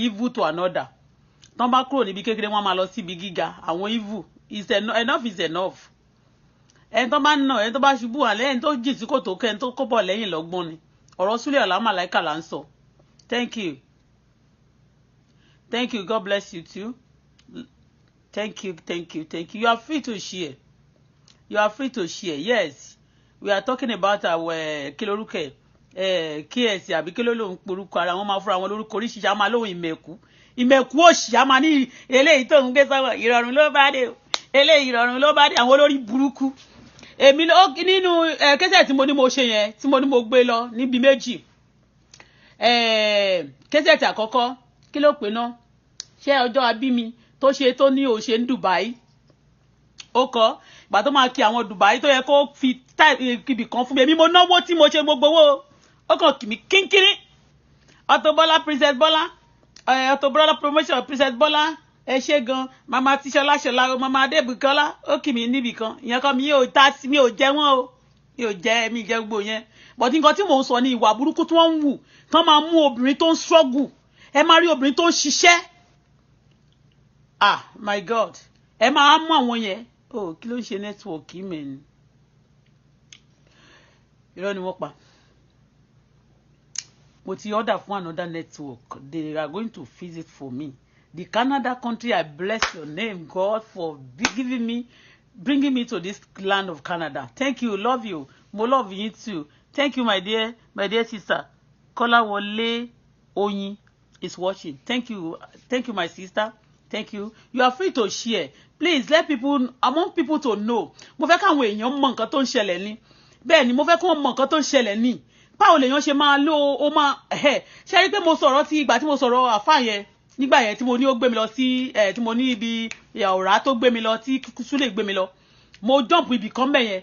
evil to another. Tọ́n bá kúrò níbi kékeré wọ́n máa lọ síbi gíga. Àwọn evil enough is enough. Ẹni tó bá nà ẹni tó bá ṣubú àlẹ́ ẹni tó jì sí kòtò kẹ́ni tó kó bọ̀ lẹ́yìn lọ́gbọ́n ni. Ọ̀rọ̀ Súlè Àlàmàláìkà là ń sọ. Thank you. Thank you. God bless you too. Thank you. You are free to share. Yes. We are talking about our kílórúkẹ KS àbí kí ló lóun porúkọ ara wọn máa fúnra wọn lórúkọ oríṣiríṣi a máa lóhun ìmẹ̀kú òṣì a máa ní eléyìí tó ń gbé sọ́wọ́ ìrọ̀rùn ló bá dé eléyìí ìrọ̀rùn ló bá dé àwọn olórí burúkú èmi nínú kẹsẹ̀ tí mo ní mo ṣe yẹn tí mo ní mo gbé lọ níbi méjì kẹsẹ̀ tí àkọ́kọ́ kí ló pè náà ṣé ọjọ́ abí mi tó ṣe tó ní òṣè ní Dubai ó kọ́ ìgbà tó máa kí àwọn Dubai tó yẹ kó fi ibì kan fún mi èmi mo náwó tí mo ṣe gbogbo owó ó kàn kì mí kínkínní Auto Bola Princess Bola Auto Bola promotion Princess Bola ẹ ṣe gan mama Tíṣọlá ṣọlá mama Adébùkọ́lá ó kì mí níbì kan ìyẹn kan mi ò jẹ wọ́n o mi ò jẹ mi jẹ gbogbo yẹn but nǹkan tí mò ń sọ ní ìwà burúkú tí wọ́n ń wù tán máa mú obìnrin tó ń struggle ẹ máa rí obìnrin tó ń ṣiṣẹ́ my God ẹ máa mú àwọn yẹn kí ló ń ṣe network yìí mẹ́ni irọ́ ni wọ́n pa mo ti order fún another network they are going to fix it for me the Canada country I bless your name God for bringing me to this land of Canada. Thank you, love you, mo love you too. Thank you, my dear sister Kolawole Oyin is watching. Thank you, my sister. Thank you. You are free to share. Please let people, I want people to know. Mo fẹ́ káwọn èèyàn mọ nǹkan tó ń ṣẹlẹ̀ ní. Bẹ́ẹ̀ ni mo fẹ́ kí wọ́n mọ nǹkan tó ń ṣẹlẹ̀ ní. Báwo lèèyàn ṣe máa lò ó máa ṣe rí pé mo sọ̀rọ̀ tí ìgbà tí mo sọ̀rọ̀ àfáà yẹn nígbà yẹn tí mo ní ó gbé mi lọ sí tí mo ní ibi ọ̀rá tó gbé mi lọ tí Súlè gbé mi lọ. Mo jump ibì kan bẹ́ẹ̀ yẹn.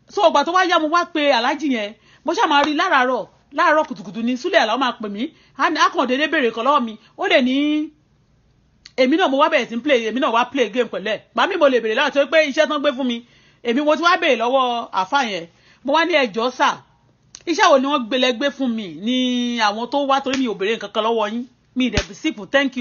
So ìgbà tó wá yá mo wá pe aláàjì yẹn. Mo ṣáà máa rí láàárọ̀ kùtùkùtù ní Súlè Àlàó máa pè mí. A kàn déédéé béèrè kan lọ́wọ́ mi. Ó lè ní èmi náà mo wá bẹ̀rẹ̀ sí play èmi náà wá play game pẹ̀lú ẹ̀ màmí mo lè béèrè láti tó pé iṣẹ́ tán gbé fún mi èmi mo ti wá béèrè lọ́wọ́ àfáà yẹn mo wá ní ẹjọ́ sà iṣẹ́ wo ni wọ́n gbé fún mi ní àwọn tó wá torí mi ò béèrè nǹkan kan lọ́wọ́ yín mi dẹ̀ bí sípò thank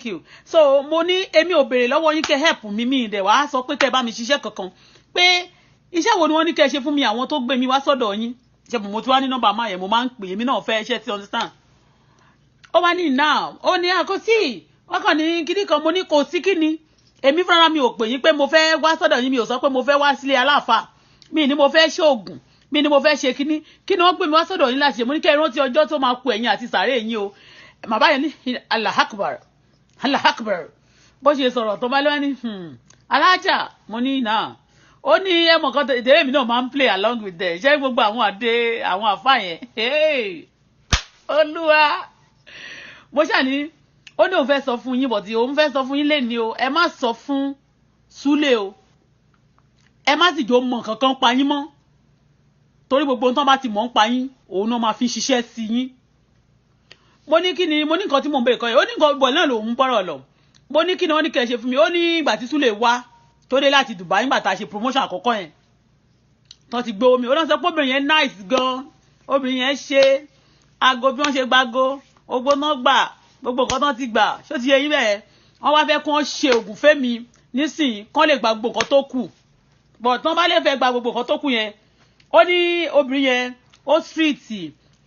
you so mo ní èmi ò béèrè lọ́wọ́ yín kẹ́ help mi dẹ̀ wá sọ pé kẹ́ bá mi ṣiṣẹ́ kankan pé iṣẹ́ wo ni wọ́n ní kẹ́ ṣe fún mi àwọn tó gbé mi wá sọ́dọ̀ yín ṣe mo ti wá ní nọ́mbà máa yẹn mo máa ń pè èmi náà fẹ́ iṣẹ́ ti understand ó wá ní now ó ní àkọsí wọ́n kàn ní kíní kan mo ní kò sí kíní èmi fúnra mi ò pè yín pé mo fẹ́ wá sọ́dọ̀ yín mi ò sọ pé mo fẹ́ wá sílé aláàfáà mi ni mo fẹ́ ṣoògùn mi ni mo fẹ́ ṣe kíní wọ́n gbé mi wá sọ́dọ̀ yín láti ṣe mo ní kẹ́ rántí ọjọ́ tó máa kú ẹ̀yin àti sàárè yín o bàbá yẹn ní Allah Akbar bó ṣe sọ̀rọ̀ tó bá lọ́wọ́ ní alájà mo ní náà ó ní ẹmọ kan ìdèrè mi náà máa ń play along with them ṣé gbogbo àwọn àfáà yẹn olúwa mo ṣàní ó ní òun fẹ́ sọ fún yín bọ̀tí òun fẹ́ sọ fún yín lẹ́ni o ẹ má sọ fún Súlè o ẹ má sì jọ mọ̀ kankan pa yín mọ́ torí gbogbo ohun tó bá ti mọ̀ ń pa yín òun náà máa fi ṣiṣẹ́ sí yín mo ní kí ni mo ní nǹkan tí mo ń bèèrè kan yẹn ó ní nǹkan bọ̀ náà lòun bọ̀rọ̀ lọ mo ní kí ni wọ́n ní kẹ́ ṣe fún mi ó ní ìgbà tí Súlè wá tó dé láti Dubai nígbà tá a ṣe promotion àkọ́kọ́ yẹn tó ti gbé omi ó náà sọ pé obìnrin yẹn nice gan obìnrin yẹn ṣe aago bí wọ́n ṣe gbágo ogbó náà gbà gbogbo nǹkan tán ti gbà ṣó ti yẹ yín bẹ́ẹ̀ wọ́n wá fẹ́ kí wọ́n ṣe ògùn fẹ́mi nísìnyí kán lè gba gbogbo nǹkan tó kù but tán bá lè fẹ́ gba gbogbo nǹkan tó kù yẹn ó ní obìnrin yẹn ó street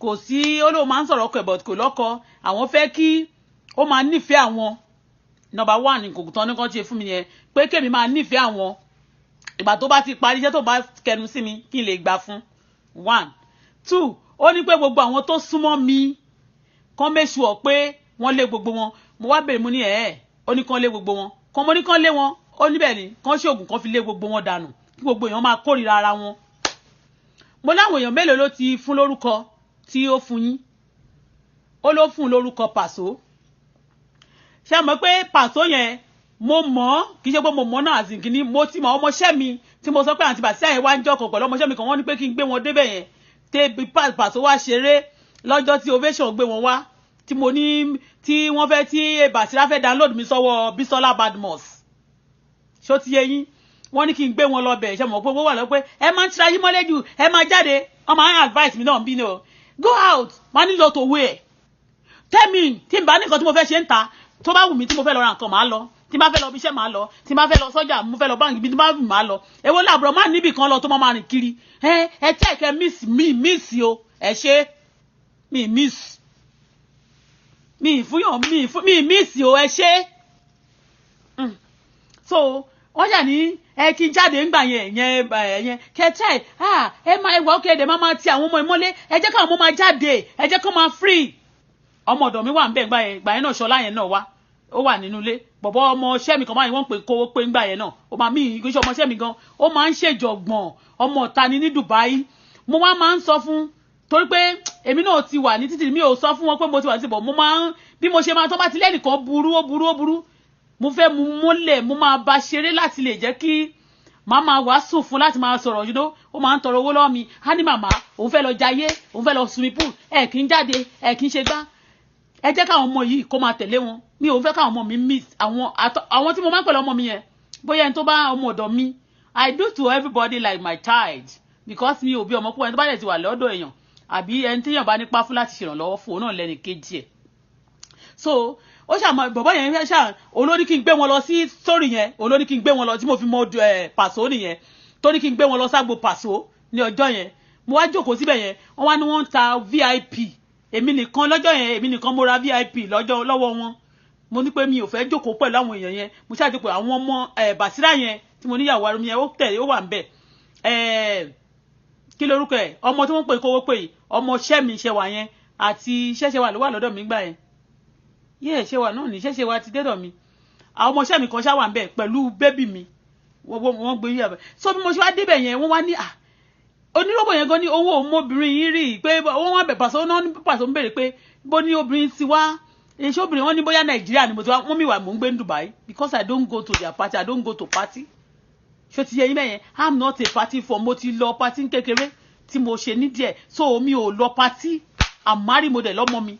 kò sí ó lóun máa ń sọ̀rọ̀ ọkọ ẹ̀ but kò lọ́kọ àwọn fẹ́ kí ó máa nífẹ̀ẹ́ àwọn number one ní kò tán ní kán ṣe fún mi yẹn pé kémi máa nífẹ̀ẹ́ àwọn ìgbà tó bá ti parí iṣẹ́ tó bá kẹnu sí mi kí n lè gbà fún 1 2 ó ní pé gbogbo àwọn tó súnmọ́ mi kán make sure pé wọ́n lé gbogbo wọn mo wá bẹ̀rẹ̀ mo ní ó ní kán lé gbogbo wọn kán mo ní kán lé wọn ó níbẹ̀ ni kán ṣe ògùn kán fi lé gbogbo wọn dànù kí gbogbo èèyàn máa kórìíra ara wọn mo láwọn èèyàn mélòó ló ti fún lórúkọ tí ó fún yín ó ló fún lórúkọ Pàṣọ ṣé mọ̀ pé Pàṣọ yẹn mo mọ̀ kì í ṣe pé mo mọ̀ náà àti kìíní mo ti mọ̀ ọmọọṣẹ́ mi tí mo sọ pé àǹtí Bàsíà yẹn wá ń jọkọ̀ pẹ̀lú ọmọọṣẹ́ mi kan wọ́n ní pé kí n gbé wọn débẹ̀ yẹn tẹ́bi Pàṣọ wá ṣeré lọ́jọ́ tí ovation gbé wọn wá tí mo ní tí wọ́n fẹ́ tí Bàsírá fẹ́ download mi sọ́wọ́ Bísọ́lá Badmus ṣó ti yé yín wọ́n ní kí n gbé wọn lọ bẹ̀ ṣe mọ̀ pé owó wà lọ pé ẹ máa ń tira yín mọ́lẹ́ jù ẹ máa jáde wọ́n máa ń advice mi náà bí ní o go out máa ní lọ tó wé ẹ̀ tell me tí n bá ní nǹkan tí mo fẹ́ ṣe ń ta tó bá wù mí tí mo fẹ́ lọ ra nǹkan màá lọ tí n bá fẹ́ lọ ibiṣẹ́ màá lọ tí n bá fẹ́ lọ sọ́jà mo fẹ́ lọ báńkì bí tí n bá wù mí màá lọ èwo làbúrò má níbì kan lọ tó máa rìn kiri ẹ check ẹ miss o ẹ ṣe mi miss o ẹ ṣe so wọ́n jà ní kí n jáde ńgbà yẹn kẹtẹ ẹ máa ẹwà ókè ẹdẹ máa ti àwọn ọmọ ìmọ́lé ẹ jẹ́ káwọn ọmọ máa jáde ẹ jẹ́ kó máa free ọmọ ọ̀dọ̀ mi wà ń bẹ̀ gbà yẹn náà ṣọlá yẹn náà wá ó wà nínú ilé bọ̀bọ̀ ọmọ ṣẹ́ mi kan báyìí wọ́n pè kówó pé ńgbà yẹn náà ó máa mí ìgbésẹ̀ ọmọ ṣẹ́ mi gan ó máa ń ṣèjọ̀gbọ̀n ọmọ ọ̀ta ni ní Dubai mo wá máa ń sọ fún torí pé èmi náà ti wà ní títì mi ò sọ fún wọn pé mo ti wà ní títì bọ̀ mo máa ń bí mo ṣe máa tó bá ti lẹ́nìkan burú mo fẹ́ mu mọ́lẹ̀ mo máa bá ṣeré láti lè jẹ́ kí màmá wàásù fún láti máa sọ̀rọ̀ yìí ó máa ń tọrọ owó lọ́wọ́ mi á ní màmá òun fẹ́ lọ jayé òun fẹ́ lọ swimming pool ẹ kì í jáde ẹ kì í ṣe gbá ẹ jẹ́ káwọn ọmọ yìí kó máa tẹ̀lé wọn mi ò fẹ́ káwọn ọmọ mi miss àwọn tí mo máa ń pẹ̀lú ọmọ mi yẹn bóyá ẹni tó bá ọmọ ọ̀dọ̀ mi I do to everybody like my child because mi ò bí ọmọ púpọ̀ ẹni tó bá dẹ̀ ti wà lọ́dọ̀ èèyàn àbí ẹni tí èèyàn bá nípa fún láti ṣèrànlọ́wọ́ fún òun náà lẹ́ni kejì ẹ̀ so ó ṣàmọ bọ̀bọ̀ yẹn ṣá olórí kí n gbé wọn lọ sí sórí yẹn olórí kí n gbé wọn lọ tí mo fi mọ pàṣọ nìyẹn tó ní kí n gbé wọn lọ ságbo pàṣọ ní ọjọ́ yẹn mo wá jókòó síbẹ̀ yẹn wọ́n wá ní wọ́n ń ta VIP èmi nìkan lọ́jọ́ yẹn èmi nìkan mo ra VIP lọ́wọ́ wọn mo ní pé mi ò fẹ́ jókòó pẹ̀lú àwọn èèyàn yẹn mo ṣáà jókòó àwọn ọmọ Bàṣírà yẹn tí mo níyàwó arúmi yẹn ó tẹ̀lé ó wà ń bẹ̀ kí lorúkọ ẹ̀ ọmọ tí wọ́n pè kówó pè ọmọ ṣẹ́mi ṣẹwà yẹn àti ṣẹ́ṣẹwà ló wà lọ́dọ̀ mi gbà yẹn ṣe wà náà ní ṣẹ́ṣẹ́ wa ti dẹ́dọ̀ mi àwọn ọmọọṣẹ́ mi kan ṣá wà ń bẹ̀ pẹ̀lú bébì mi wọ́n gbé yíyà bẹ̀ so bí mo ṣe wá débẹ̀ yẹn wọ́n wá ní onírọ́bọ̀ yẹn gan ní owó ọmọbìnrin yìí rí pé wọ́n wá bẹ̀ pàṣẹ náà ní pàṣẹ ń bèrè pé bó ní obìnrin ti wá iṣẹ́ obìnrin wọn ní bóyá Nàìjíríà ni mo ti wá wọ́n mi wà mò ń gbé ní Dubai because I don't go to their party I don't go to party ṣé ti yẹ yín bẹ́yẹn I'm not a party for mo ti lọ party kékeré tí mo ṣe ní díẹ̀ so mi ò lọ party àmárì mo dẹ̀ lọ́mọ mi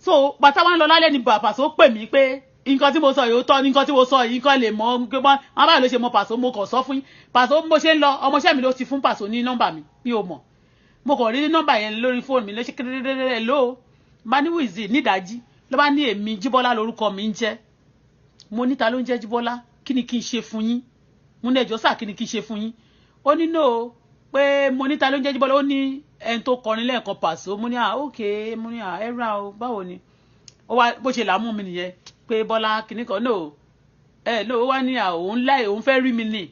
so bàtà wọn lọ lálẹ́ ní Pàṣọ pè mí pé nǹkan tí mo sọ yìí ó tọ́ nǹkan tí mo sọ yìí nǹkan lè mọ pé wọn báyìí ló ṣe mọ Pàṣọ mo kàn sọ fún yín Pàṣọ bó ṣe ń lọ ọmọọṣẹ́ mi ló ti fún Pàṣọ ní nọ́mbà mi ò mọ̀ mo kàn rí nọ́mbà yẹn lórí fóònù mi ló ṣe kékeré ló bá ní wìzì nídàájí ló bá ní èmi Jíbọ́lá lórúkọ mi ń jẹ́ mo níta ló ń jẹ́ Jíbọ́lá kí ni kí n ṣe fún yín mo ní ẹjọ́ sáà kí ni kí n ṣe fún yín ó ní no pé mo níta ló ń jẹ́ Jíbọ́lá ó ní ẹni tó kọrin lẹ́ẹ̀kan Pàṣọ mo ní okay mo ní ẹ ra o báwo ni ó wá bó ṣe làámú mi nìyẹn pé Bọ́lá kìíní kan no ó wá ní òun láì òun fẹ́ rí mi nì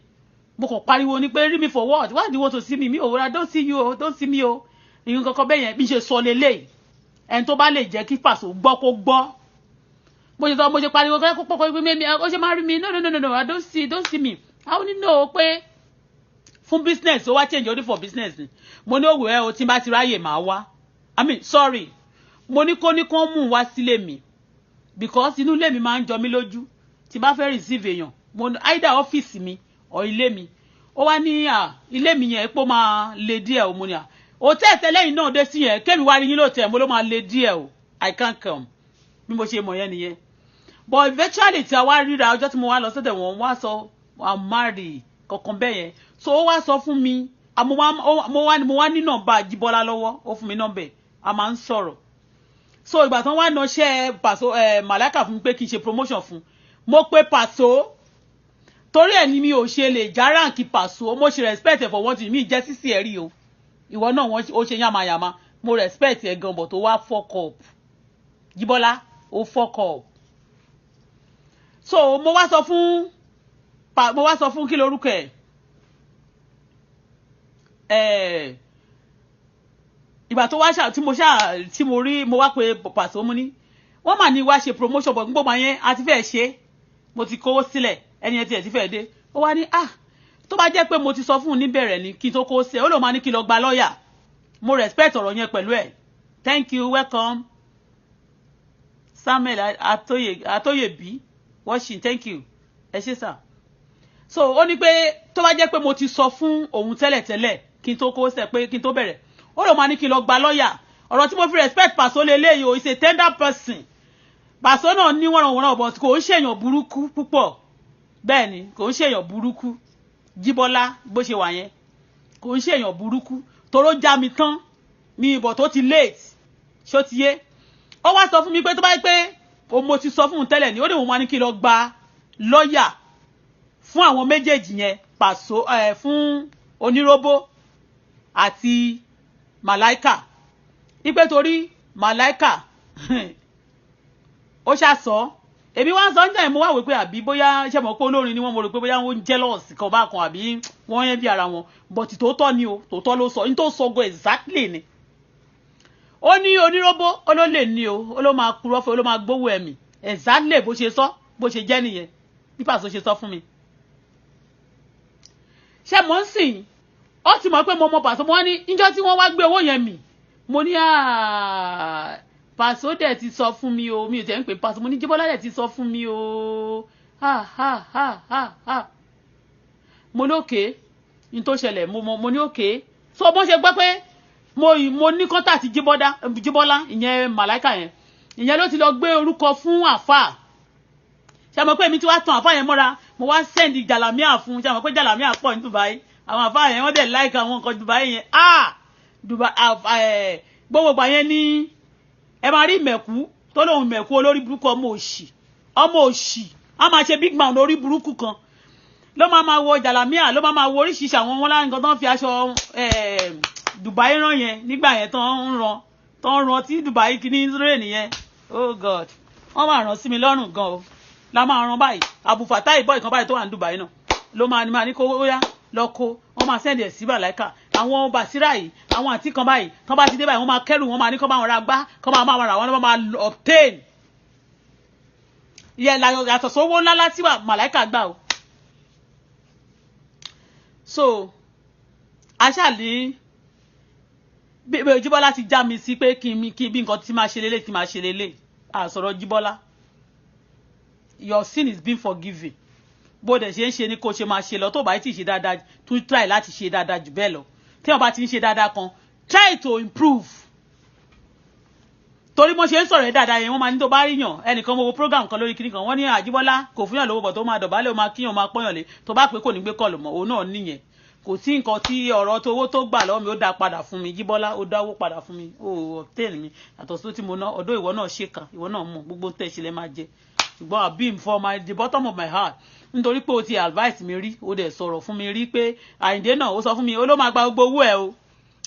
mo kàn pariwo ni pé rí mi for what why do you want to see me mi ò wúra don't see you o don't see me o ìyún kankan bẹ́ẹ̀ yẹn bí ṣe sọ lélẹ̀ ẹni tó bá lè jẹ́ kí Pàṣọ gbọ́ kó gbọ́ bó ṣe sọ mo ṣe pariwo kó pọ̀ pé mímí ó ṣe máa rí mi no I don't see me àwọn oníná pé fún business ó wá change only for business ni mo ní òwò ẹ o tí n bá ti ráyè máa wá I mean sorry mo ní kó mú wá sílé mi because inú ilé mi máa ń jọ mí lójú tí bá fẹ́ receive èèyàn mo either ọ́fíìsì mi or ilé mi ó wá ní ilé mi yẹn pé ó máa le díẹ̀ o mo ní hòtẹ́ẹ̀lì tẹ́lẹ̀yìn náà dé sí yẹn kémi wá rí yín lóòótọ́ mo ló máa le díẹ̀ o I can't come bí mo ṣe mọ̀ yẹn nìyẹn but eventually tí a wá ríra ọjọ́ tí mo wá lọ sọ́dọ̀ wọn wá sọ I'm married kankan bẹ́ẹ̀ yẹn so ó wá sọ fún mi mo wá ní nọ́mbà Jíbọ́lá lọ́wọ́ ó fún mi nọ́mbà a máa ń sọ̀rọ̀ so ìgbà tán wá nọṣẹ́ Pàṣọ Màláíkà fún mi pé kí n ṣe promotion fún mo pé Pàṣọ torí ẹ̀ ni mi ò ṣe lè já ráǹkì Pàṣọ mo ṣe respect ẹ̀ for one thing mi jẹ́ sísì ẹ̀ rí o ìwọ náà ó ṣe yàmàyàmà mo respect ẹ̀ gan but ó wá fuck up Jíbọ́lá ó fuck up so mo wá sọ fún kí lorúkọ ẹ̀ ìgbà tó wá tí mo rí mo wá pé Pàṣọ mo ní wọ́n mà ní wá ṣe promotion but gbogbo yẹn àti fẹ́ ṣe mo ti kówó sílẹ̀ ẹni yẹn ti fẹ́ dé ó wá ní tó bá jẹ́ pé mo ti sọ fún un níbẹ̀rẹ̀ ni kí n tó kó sílẹ̀ ó lóun máa ní kí n lọ gba lọ́ọ̀yà mo respect ọ̀rọ̀ yẹn pẹ̀lú ẹ̀ thank you welcome Samuel Atoyebi watching thank you ẹ ṣé sà so ó ní pé tó bá jẹ́ pé mo ti sọ fún òun tẹ́lẹ̀tẹ́lẹ̀ kí n tó kó sílẹ̀ pé kí n tó bẹ̀rẹ̀ ó lóun máa ní kí n lọ gba lọ́ọ̀yà ọ̀rọ̀ tí mo fi respect Pàṣọ lélẹ́yìí o is a tender person Pàṣọ náà ní wọ́n but kò ń ṣèyàn burúkú púpọ̀ bẹ́ẹ̀ ni kò ń ṣèyàn burúkú Jíbọ́lá bó ṣe wà yẹn kò ń ṣèyàn burúkú toró já mi tán mi ìbọ̀ tó ti late ṣó ti yé ó wá sọ fún mi pé tó bá yẹ pé mo ti sọ fún un tẹ́lẹ̀ ni ó ní òun wá ní kí lọ gba lọ́ọ̀yà fún àwọn méjèèjì yẹn Paso fún Oníróbó àti Màláíkà ipe torí Màláíkà ó ṣàsọ èmi wá sọ nígbà mo wá wò pé àbí bóyá ṣe mọ̀ pé olórin ni wọ́n mo rò pé bóyá wọ́n jealous kan bá kan àbí wọ́n yẹn bí ara wọn but tòótọ́ ni o tòótọ́ ló sọ ní tó sọ go exactly ni ó ní Oníróbó ó ló lè ní o ó ló máa purọ́ fún ó ló máa gbówó ẹ̀mí exactly bó ṣe sọ bó ṣe jẹ́ nìyẹn bí Paso ṣe sọ fún mi ṣé mo ń sìn ó ti mọ̀ pé mo mọ Paso mo ní níjọ́ tí wọ́n wá gbé owó yẹn mì mo ní Paso dẹ̀ ti sọ fún mi o mi ò tẹ́ ń pè Paso mo ní Jíbọ́lá dẹ̀ ti sọ fún mi o mo ní òkè ní tó ṣẹlẹ̀ mo ní òkè so bó ṣe gbọ́ pé mo ní contact Jíbọ́lá ìyẹn Màláíkà yẹn ìyẹn ló ti lọ gbé orúkọ fún àfà ṣé mo pé mi ti wá tan àfà yẹn mọ́ra mo wá send jàlámíà fún ṣé mo pé jàlámíà pọ̀ ní Dubai àwọn àfà yẹn wọ́n dẹ̀ like àwọn nǹkan Dubai yẹn Dubai gbogbo gbà yẹn ní ẹ máa rí mẹ̀kú tó lóun mẹ̀kú olórí burúkú ọmọ òṣì a máa ṣe big man lórí burúkú kan ló máa wọ jàlámíà ló máa wọ oríṣiríṣi àwọn wọn láǹkan tó ń fi aṣọ Dubai rán yẹn nígbà yẹn tó ń ran tí Dubai kìíní Israel nìyẹn oh God wọ́n máa ràn sí mi lọ́rùn gan o la máa ràn báyìí Abu Fatai boy kan báyìí tó wà ní Dubai náà ló máa ní kó yá lọ kó wọ́n máa send ẹ̀ sí Màláíkà àwọn Basira yìí àwọn àti kan báyìí tán bá ti dé báyìí wọ́n máa kẹ́rù wọ́n máa ní kó bá wọn ra gbá kó máa ra wọ́n máa obtain yẹ yàtọ̀ sówó ńlá láti wà Màláíkà gbà o so aṣáàlì bí Jíbọ́lá ti já mi sí pé kí bí nǹkan tí máa ṣe lélẹ̀ kí máa ṣe lélẹ̀ àsọ̀rọ̀ Jíbọ́lá your sin is being forgiven bó dẹ̀ ṣe ń ṣe ni kó ṣe máa ṣe lọ tó bá ti ṣe dáadáa tún try láti ṣe dáadáa jù bẹ́ẹ̀ lọ tí wọ́n bá ti ń ṣe dáadáa kan try to improve torí mo ṣe ń sọ̀rọ̀ dáadáa yẹn wọ́n máa ní tó bá ríyàn ẹnìkan mo wo program kan lórí kíní kan wọ́n ní Àjíbọ́lá kò fún yàn lówó bọ̀ tó máa dọ̀bálẹ̀ ó máa kíyàn máa pọ́yàn lé tó bá pé kò ní gbé kọlù mọ́ òun náà nìyẹn kò sí nǹkan tí ọ̀rọ̀ tó owó tó gbà lọ́wọ́ mi ó dá padà fún mi Jíbọ́lá ó dáwó padà fún mi ó obtain mi àtọ̀ sí tí mo ná ọ̀dọ̀ ìwọ náà ṣèkà ìwọ náà mọ̀ gbogbo tẹ̀ ṣe lẹ́ máa jẹ ṣùgbọ́n àbí for the bottom of my heart nítorí pé o ti advice mi rí o dẹ̀ sọ̀rọ̀ fún mi rí pé Àyìndé náà ó sọ fún mi ó ló máa gba gbogbo owó ẹ̀ o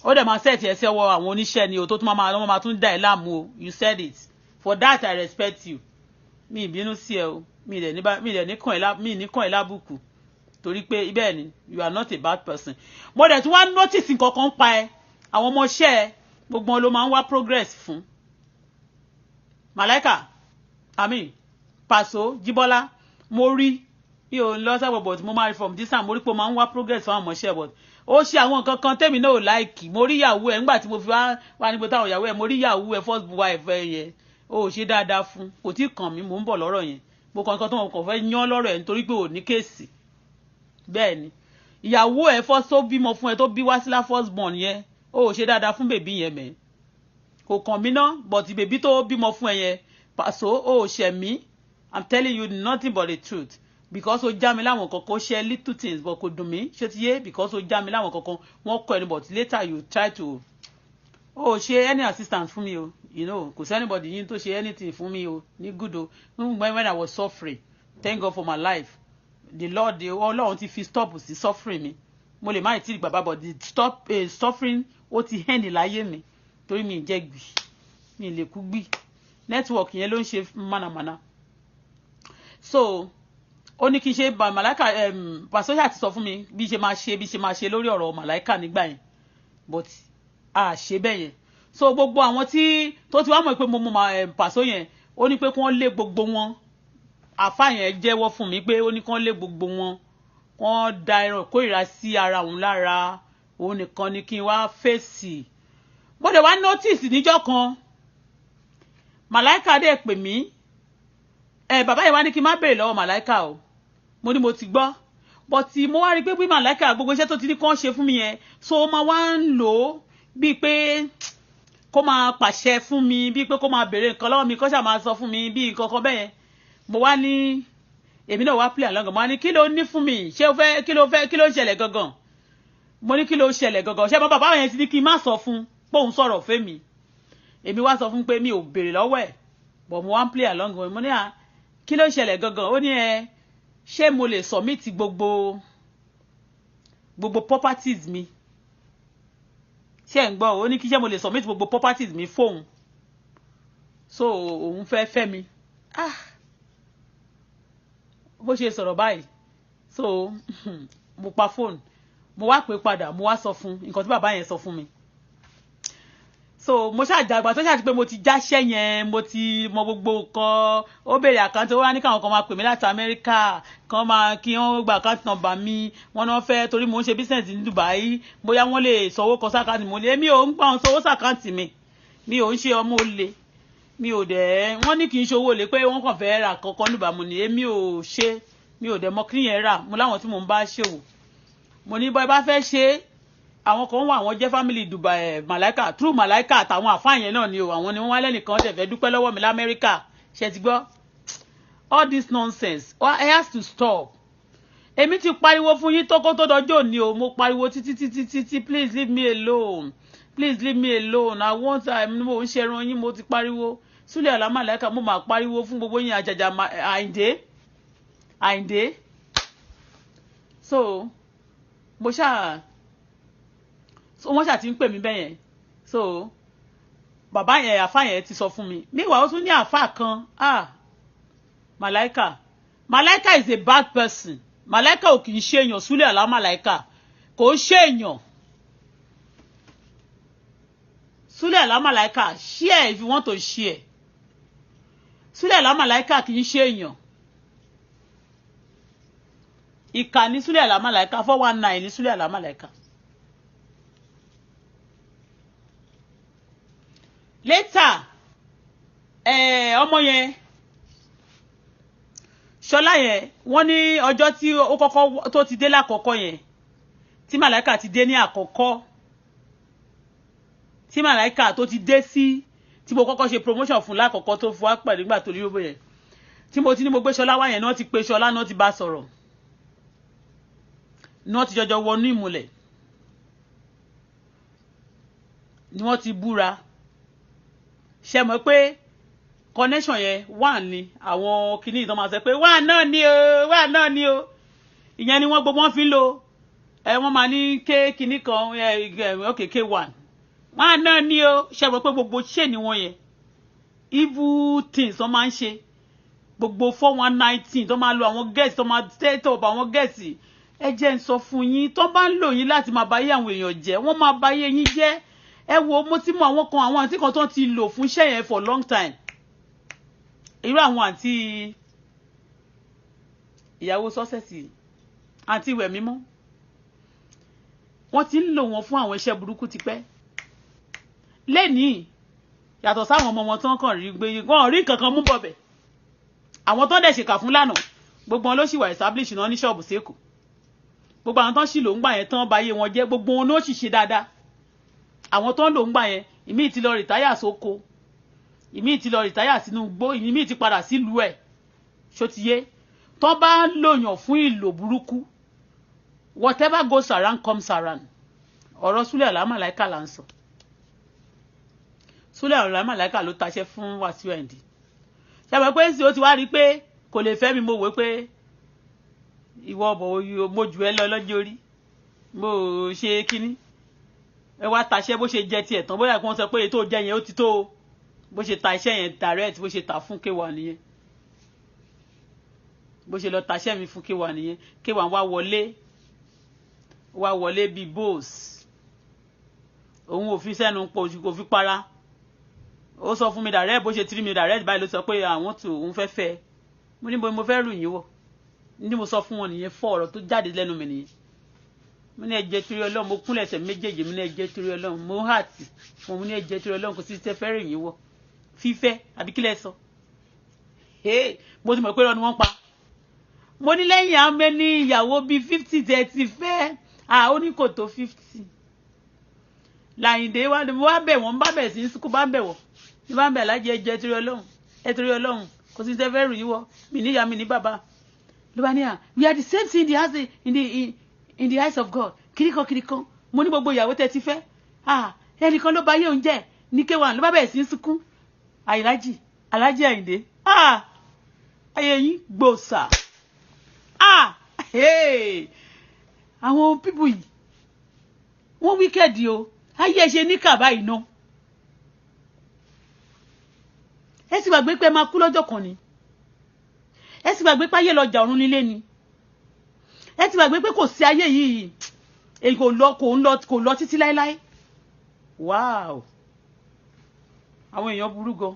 ó dẹ̀ máa set ẹ̀ sí ọwọ́ àwọn oníṣẹ́ ni o tó tún máa tún dá ẹ̀ láàmú o you said it for that I respect you mi ìbínú sí ẹ o mi dẹ̀ níkàn ẹ̀ lábùkù torí pé bẹ́ẹ̀ ni you are not a bad person mo dẹ̀ tún wá notice nǹkan kan pa ẹ àwọn ọmọọṣẹ́ ẹ gbogbo wọn ló máa ń wá progress fún Màláíkà Paso Jíbọ́lá mo rí mi ò lọ sábọ̀ but mo máa rí from this time mo rí pé mo máa ń wá progress fún àwọn ọmọọṣẹ́ but ó ṣe àwọn nǹkan kan tẹ́mi náà ò láìkì mo rí ìyàwó ẹ̀ nígbà tí mo fi wá nígbà táwọn ìyàwó ẹ̀ mo rí ìyàwó ẹ̀ first wife ẹ̀ yẹn ó ṣe dáadáa fún kò tí kàn mí mò ń bọ̀ lọ́rọ̀ yẹn mo kàn nǹkan tó wọn kàn fẹ́ yán lọ́rọ̀ ẹ̀ nítorí pé ò ní kéèsì bẹ́ẹ̀ ni ìyàwó ẹ̀ first tó bímọ fún ẹ tó bí Wásílà first born yẹn ó ṣe dáadáa fún bèbí yẹn mẹ́ kò kàn mí ná but bèbí tó bímọ fún ẹ yẹn Paso ó ṣẹ̀ mí I'm telling you nothing but the truth because o já mi láwọn kankan ó ṣe little things but kò dùn mí ṣé ti yé because o já mi láwọn kankan wọ́n kọ́ ẹni but later you try to ṣe any assistance fún mi o you know kò sí anybody yín tó ṣe anything fún mi o ní good o when I was suffering thank God for my life the Lord Ọlọ́run ti fi stop sí suffering mi mo lè má ì tí ì bàbá but the suffering ó ti end láyé mi torí mi ì jẹ́ gbì mi ì lè kú gbì network yẹn ló ń ṣe mánamánà so ó ní kí n ṣe Màláíkà Paso ṣáà ti sọ fún mi bí ṣe máa ṣe lórí ọ̀rọ̀ Màláíkà nígbà yẹn but a ṣe bẹ́ẹ̀ yẹn so gbogbo àwọn tó ti wá mọ̀ pé mo mọ Paso yẹn ó ní pé kí wọ́n lé gbogbo wọn àfáà yẹn jẹ́wọ́ fún mi pé ó ní kí wọ́n lé gbogbo wọn wọ́n da ẹran kórìíra sí ara òun lára òun nìkan ni kí n wá fèsì mo dẹ̀ wá notice níjọ́ kan Màláíkà dẹ̀ pè mí bàbá yẹn wá ní kí n má béèrè lọ́wọ́ Màláíkà o mo ní mo ti gbọ́ but mo wá rí pé bí Màláíkà gbogbo iṣẹ́ tó ti ní kán ṣe fún mi yẹn so máa wá ń lò ó bíi pé kó máa pàṣẹ fún mi bíi pé kó máa béèrè nǹkan lọ́wọ́ mi kó ṣáà máa sọ fún mi bíi nǹkan kan bẹ́ẹ̀ mo wá ní èmi náà wá play along mo wá ní kí ló ní fún mi ṣé o fẹ́ kí ló ń ṣẹlẹ̀ gangan mo ní kí ló ṣẹlẹ̀ gangan ṣé mo bàbá yẹn ti ní kí n má sọ fún pé òun sọ̀rọ̀ fẹ́ mi èmi wá sọ fún pé mi ò béèrè lọ́wọ́ ẹ̀ but mo wá ń play along with mo ní à kí ló ṣẹlẹ̀ gangan ó ní ṣé mo lè submit gbogbo properties mi ṣé ń gbọ́ ó ní kí ṣé mo lè submit gbogbo properties mi fóun so òun fẹ́ mi bó ṣe sọ̀rọ̀ báyìí so mo pa phone mo wá pè padà mo wá sọ fún nǹkan tí bàbá yẹn sọ fún mi so mo ṣàjàgbà tó ṣàti pé mo ti jáṣẹ́ yẹn mo ti mọ gbogbo nǹkan ó béèrè àkáǹtì ó wá ní káwọn kan máa pè mí láti Amẹ́ríkà kan máa kí wọ́n gba àkáǹtì nọ́mbà mi wọ́n náà fẹ́ torí mo ń ṣe business ní Dubai bóyá wọ́n lè sanwó kan sákàǹtì mo lè èmi ò ń gbà wọn sanwó sákàǹtì mi ò ń ṣe ọmọ olè mi ò dẹ̀ wọ́n ní kì í ṣe owó olè pé wọ́n kàn fẹ́ ra kankan níbà mo ní èmi ò ṣe mi ò dẹ̀ mọ kí yẹn rà mo láwọn tí mò ń bá ṣèwò mo ní bọ́ ẹ bá fẹ́ ṣe àwọn kan wà àwọn jẹ́ family Dubai Malaika true Malaika àtàwọn àfáàyàn náà ni o àwọn ni wọ́n wá lẹ́nìkan tẹ̀ fẹ́ dúpẹ́ lọ́wọ́ mi l'Amẹ́ríkà ṣe ti gbọ́ all this nonsense I has to stop èmi ti pariwo fún yín tó kó tó dọjọ́ òní o mo pariwo títí please leave me alone please leave me alone I want mo ń ṣẹran yín mo ti pariwo Sule Alao Malaika mo máa pariwo fún gbogbo yín àjàjà Àyìndé so mo ṣáà so wọ́n ṣáà ti ń pè mí bẹ́yẹn so bàbá yẹn àfá yẹn ti sọ fún mi níwà ó tún ní àfá kan Malaika is a bad person Malaika ò kì í ṣe èèyàn Sule Alao Malaika kò ṣe èèyàn Sule Alao Malaika share if you want to share Sule Alao Malaika kì í ṣe èèyàn ìkà ní Sule Alao Malaika 419 ní Sule Alao Malaika. Later ọmọ yẹn Ṣọlá yẹn wọ́n ní ọjọ́ tí ó kọ́kọ́ tó ti dé lákọ̀ọ́kọ́ yẹn tí Malaika ti dé ní àkọ́kọ́ tí Malaika tó ti dé sí tí mo kọ́kọ́ ṣe promotion fún lákọ̀ọ́kọ́ tó fún wa pẹ̀lú nígbà tó rí owó yẹn tí mo ti ní mo gbé Ṣọlá wá yẹn náà ti pé Ṣọlá náà ti bá sọ̀rọ̀ náà ti jọjọ wọnú ìmùlẹ̀ ni wọ́n ti búra ṣe mọ̀ pé connection yẹn wà ní àwọn kìíní ìtàn máa sọ pé wà náà ni o ìyẹn ni wọ́n gbogbo wọn fi ń lò wọ́n máa ní kìíní kan K1 wà náà ni o ṣe mọ̀ pé gbogbo ṣe ni wọ́n yẹn evil things wọ́n máa ń ṣe gbogbo 4119 tó máa lo àwọn guest tó máa set up àwọn guest ẹ jẹ́ ń sọ fún yín tó bá ń lò yín láti máa báyé àwọn èèyàn jẹ́ wọ́n máa báyé yín jẹ́ ẹ wo mo ti mọ àwọn àǹtí kan tó ti lò fún iṣẹ́ yẹn for long time irú àwọn àǹtí ìyàwó sọ́sẹ̀sì àǹtí ìwẹ̀ mímọ́ wọ́n ti ń lò wọ́n fún àwọn iṣẹ́ burúkú tipẹ́ lẹ́nìí yàtọ̀ sáwọn ọmọ wọn tó ń kàn rí gbé wọn rí kankan mú bọ̀bẹ̀ àwọn tó dẹ̀ ṣèkà fún lánàá gbogbo wọn ló sì wà establish náà ní ṣọ́ọ̀bù sẹ́kù gbogbo àwọn tó ń sì lò ń gbà yẹn tán báyé wọn jẹ́ gbogbo wọn ló sì ṣe dáadáa àwọn tó ń lò ń gbà yẹn ìmí ti lọ rìtáyà sóko ìmí ti lọ rìtáyà sínú igbó ìmí ti padà sílùú ẹ̀ ṣó ti yé tó bá lòyàn fún ìlò burúkú whatever goes around comes around ọ̀rọ̀ Sule Alao Malaika là ń sọ Sule Alao Malaika ló taṣẹ́ fún Wasiu Ayinde ṣàbẹ̀ pé sí ó ti wá rí pé kò lè fẹ́ mi mo wé pé ìwọ ọ̀bọ̀ mo jù ẹ́ lọ lọ́jọ́ orí mo ṣe kíní ẹ wá taṣẹ́ bó ṣe jẹ tiẹ̀ tán bóyá kí wọ́n sọ pé ètò jẹ yẹn ó ti tó o bó ṣe ta iṣẹ́ yẹn direct bó ṣe ta fún K1 nìyẹn bó ṣe lọ taṣẹ́ mi fún K1 nìyẹn K1 wá wọlé bíi boss òun ò fi sẹ́nu pọ̀ oṣù kò fi para ó sọ fún mi direct bó ṣe tiri mi direct báyìí ló sọ pé àwọn tó òun fẹ́ fẹ́ mo ní mo fẹ́ rù yín wọ̀ ní mo sọ fún wọn nìyẹn fọ́ ọ̀rọ̀ tó jáde lẹ́nu mi nìyẹn mo ní ẹ̀jẹ̀ torí Ọlọ́run mo kúnlẹ̀ ẹsẹ̀ méjèèjì mo ní ẹ̀jẹ̀ torí Ọlọ́run mo hàtì mo ní ẹ̀jẹ̀ torí Ọlọ́run kò sí tẹ́ fẹ́ rù yín wọ̀ fífẹ́ àbí kílẹ̀ sọ mo ti mọ̀ pé ọ̀nà wọn pa mo ní lẹ́yìn àmẹ́ ní ìyàwó bíi 50 tẹ́ ti fẹ́ ó ní kò tó 50 Láyìndé wá bẹ̀ wọ́n bá bẹ̀ sí sukú bá bẹ̀ wọ́n ní bá bẹ̀ lájẹ ẹ̀jẹ̀ torí Ọlọ́run torí Ọlọ́run kò sí tẹ́ fẹ́ rù yín wọ̀ mi níyà mi ní bàbá ló bá ní we are the same thing in the eyes of God kirikan mo ní gbogbo ìyàwó tẹ́ ti fẹ́ ẹnìkan ló bá yé òun jẹ́ ní K1 ló bá bẹ̀rẹ̀ sí sunkún Aláàjì Àyìndé ayé yín gbòòsà àwọn pípù yìí wọ́n wíkẹ́ẹ̀dì o ayé ṣe ní kàbá iná ẹ sì gbàgbé pé máa kú lọ́jọ́ kan ni ẹ sì gbàgbé pé ayé lọ́jà ọ̀run nílé ni ẹ sì gbàgbé pé kò sí ayé yìí èyí kò lọ títí láéláé wow àwọn èèyàn burú gan.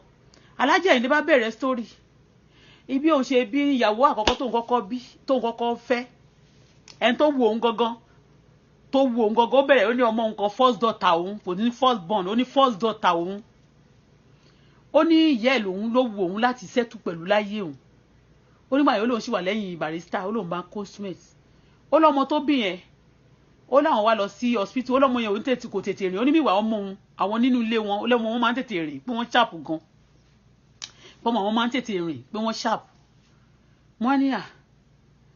Aláàjì Àyìndé bá bẹ̀rẹ̀ story ibi òun ṣe bí ìyàwó àkọ́kọ́ tó ń kọ́kọ́ fẹ́ ẹni tó wù òun gangan ó bẹ̀rẹ̀ ó ní ọmọ òun kan first daughter òun kò ní first born ó ní first daughter òun ó ní ìyá ẹ̀ lòun ló wù òun láti settle pẹ̀lú láyé òun ó ní báyìí ó lóun sì wà lẹ́yìn barrister ó lóun bá cosmate ó lọ́mọ tó bí yẹn ó láwọn wá lọ sí hospital ó lọ́mọ yẹn òun kò tètè rìn ó ní míwà ọmọ òun àwọn nínú ilé wọn ó lọ́mọ wọn máa ń tètè rìn pé wọ́n sharp gan pọ́mọ wọn máa ń tètè rìn pé wọ́n sharp wọ́n ní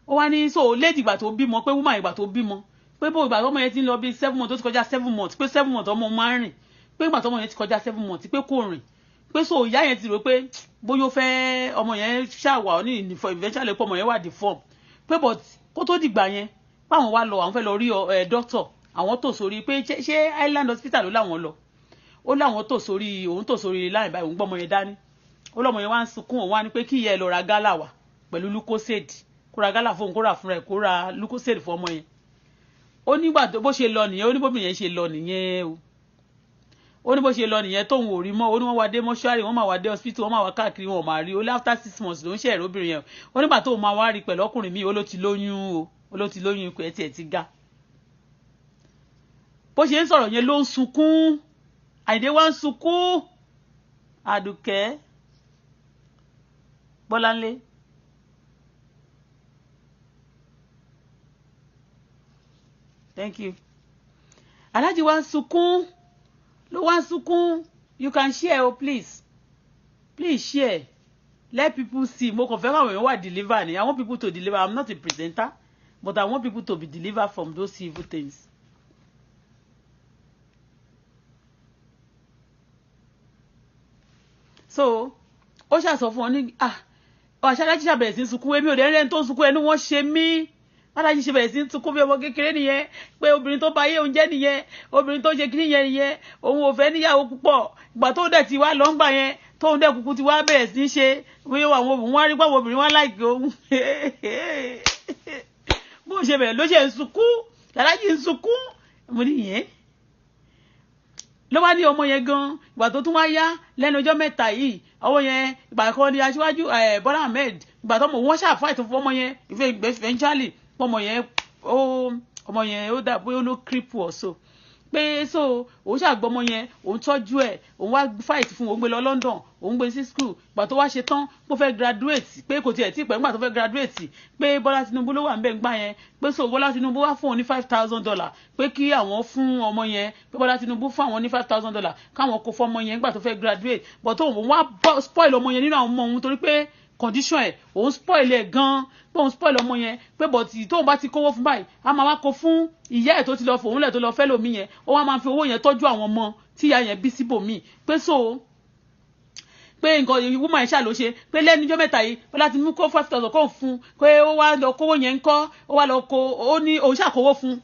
ó wá ní so lady ìgbà tó bímọ pé woman ìgbà tó bímọ pé bó ìgbà tọ́mọ yẹn ti ń lọ bí 7 months tó ti kọjá 7 months pé 7 months ọmọ máa ń rìn pé ìgbà tọ́mọ yẹn ti kọjá 7 months pé kò rìn pé so ìyá yẹn ti rò pé bóyá ó fẹ́ ọmọ yẹn ṣàwà ní eventually pé ọmọ yẹn wà deform pé but kó tó dìgbà yẹn báwọn wá lọ àwọn fẹ́ lọ rí doctor àwọn tò sórí pé ṣé Island Hospital ló láwọn lọ ó láwọn tò sórí òun tò sórí láì báyìí òun gbọ́mọ yẹn dání ó lọ́mọ yẹn wá ń sunkún òun wá ní pé kí ìyá ẹ lọ ra gálà wá pẹ̀lú lucozade kó ra gálà fóun kó ra fúnra ẹ̀ kó ra lucozade fún ọmọ yẹn ó nígbà tó bó ṣe lọ nìyẹn ó ní bóbi yẹn ṣe lọ nìyẹn o ó ní bó ṣe lọ nìyẹn tóun ò rí mọ́ ó ní wọ́n wá dé mọ́ṣúárì wọ́n máa wá dé hospital wọ́n máa wá káàkiri wọn ò máa rí ó after 6 months ló ń ṣe ẹ̀rọ obìnrin yẹn ó nígbà tóun máa wá rí pẹ̀lú ọkùnrin míì ó ló ti lóyún ó ló ti lóyún ikú ẹ̀ tiẹ̀ ti ga bó ṣe ń sọ̀rọ̀ yẹn ló ń sunkún Àyìndé wá ń sunkún Àdùkẹ́ Bọ́láńlé thank you Aláàjì wá ń sunkún ló wá ń sunkún you can share please share let people see mo kàn fẹ́ káwọn èèyàn wà deliver ni I want people to deliver I'm not a presenter but I want people to be delivered from those evil things. So ó ṣàsọ fún ọ ní Aláàjì ṣàbẹ̀rẹ̀ sí sunkún èmi ò dé rẹ́ni tó ń sunkún ẹnu wọn ṣe mí Aláàjì ṣe bẹ̀rẹ̀ sí sunkún bí ọmọ kékeré nìyẹn pé obìnrin tó bá yé òun jẹ́ nìyẹn obìnrin tó ṣe kiri yẹn nìyẹn òun ò fẹ́ níyàwó púpọ̀ ìgbà tó dẹ̀ ti wá lọ́ngbà yẹn tóun dẹ̀ kúkú ti wá bẹ̀rẹ̀ sí ṣe wíwọ àwọn obìnrin wá rí pé àwọn obìnrin wá láìkè òun bó ṣe bẹ̀rẹ̀ ló ṣe ń sunkún Aláàjì ń sunkún mo ní yẹn ló wá ní ọmọ yẹn gan ìgbà tó tún wá yá lẹ́nu ọjọ́ mẹ́ta yìí ọwọ́ yẹn ìgbà kan ní aṣíwájú Bọ́lá Ahmed ìgbà tó mọ̀ wọ́n ṣàfáìtì fún ọmọ yẹn eventually ọmọ yẹn ó dà bóyá ó ló cripple ọ̀ṣọ́ pé so òun ṣàgbọ́ ọmọ yẹn òun tọ́jú ẹ̀ òun wá fight fún òun gbé lọ London òun gbé sí school ìgbà tó wá ṣe tán bó fẹ́ graduate pé kò tiẹ̀ tí pẹ̀ nígbà tó fẹ́ graduate pé Bọ́lá Tinubu ló wà ń bẹ̀ ń gbà yẹn pé so Bọ́lá Tinubu wá fún òun ní $5,000 pé kí àwọn fún ọmọ yẹn pé Bọ́lá Tinubu fún àwọn ní $5,000 káwọn kó fún ọmọ yẹn nígbà tó fẹ́ graduate but òun wá spoil ọmọ yẹn nínú àwọn ọmọ òun torí pé condition ẹ̀ òun spoil ẹ̀ gan pé òun spoil ọmọ yẹn pé bọ̀tì tóun bá ti kówó fún báyìí a máa wá kó fún ìyá ẹ̀ tó ti lọ fòun lẹ̀ tó lọ fẹ́ lòmí yẹn ó wá máa fi owó yẹn tọ́jú àwọn ọmọ tí ìyá yẹn bí síbòmíì pé so pé nǹkan woman ẹ̀ ṣáà ló ṣe pé lẹ́nu ọjọ́ mẹ́ta yìí ó láti mú kó 5,000 kó fún pé ó wá lọ kówó yẹn ń kọ́ ó wá lọ kó ó ní òun ṣàkówó fún